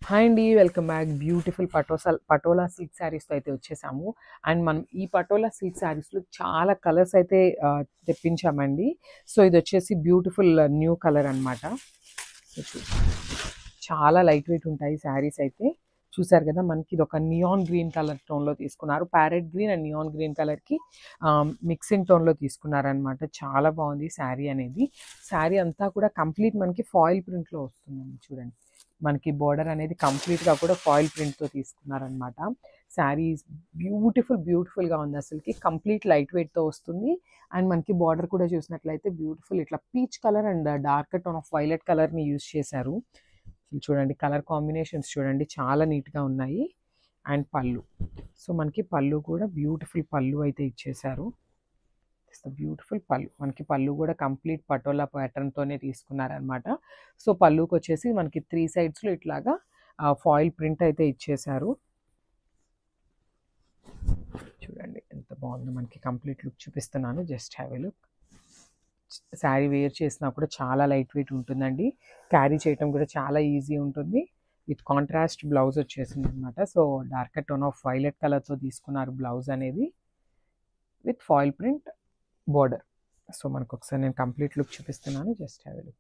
Hi అండి, welcome back. Beautiful Patola silk శారీస్తో అయితే వచ్చేసాము. అండ్ మనం ఈ పటోలా సిల్క్ శారీస్లో చాలా కలర్స్ అయితే తెప్పించామండి. సో ఇది వచ్చేసి బ్యూటిఫుల్ న్యూ కలర్ అనమాట. చాలా లైట్ వెయిట్ ఉంటాయి శారీస్ అయితే. చూసారు కదా, మనకి ఇది ఒక నియాన్ గ్రీన్ కలర్ టోన్లో తీసుకున్నారు. Parrot green and neon green కలర్కి మిక్సింగ్ టోన్లో తీసుకున్నారనమాట. చాలా బాగుంది శారీ అనేది. శారీ అంతా కూడా కంప్లీట్ మనకి ఫాయిల్ ప్రింట్లో వస్తుందండి. చూడండి, మనకి బోర్డర్ అనేది కంప్లీట్గా కూడా ఫాయిల్ ప్రింట్తో తీసుకున్నారనమాట. శారీ బ్యూటిఫుల్గా ఉంది. అసలుకి కంప్లీట్ లైట్ వెయిట్తో వస్తుంది. అండ్ మనకి బార్డర్ కూడా చూసినట్లయితే బ్యూటిఫుల్ ఇట్లా peach colour and dark tone of violet కలర్ని యూజ్ చేశారు. చూడండి, కలర్ కాంబినేషన్స్ చూడండి, చాలా నీట్గా ఉన్నాయి. అండ్ పళ్ళు, సో మనకి పళ్ళు కూడా బ్యూటిఫుల్ పళ్ళు అయితే ఇచ్చేశారు. బ్యూటిఫుల్ పళ్ళు, మనకి పళ్ళు కూడా కంప్లీట్ పటోలా ప్యాటర్న్తోనే తీసుకున్నారనమాట. సో పళ్ళుకి వచ్చేసి మనకి 3 సైడ్స్లో ఇట్లాగా ఫాయిల్ ప్రింట్ అయితే ఇచ్చేశారు. చూడండి ఎంత బాగుందో, మనకి కంప్లీట్ లుక్ చూపిస్తున్నాను. Just have a look. Sari wear చేసినా కూడా చాలా లైట్ వెయిట్ ఉంటుందండి. క్యారీ చేయటం కూడా చాలా ఈజీ ఉంటుంది. విత్ కాంట్రాస్ట్ బ్లౌజ్ వచ్చేసింది అనమాట. So dark tone of violet కలర్తో తీసుకున్నారు బ్లౌజ్ అనేది, with foil print border. So మనకు ఒకసారి నేను కంప్లీట్ లుక్ చూపిస్తున్నాను. Just have a look.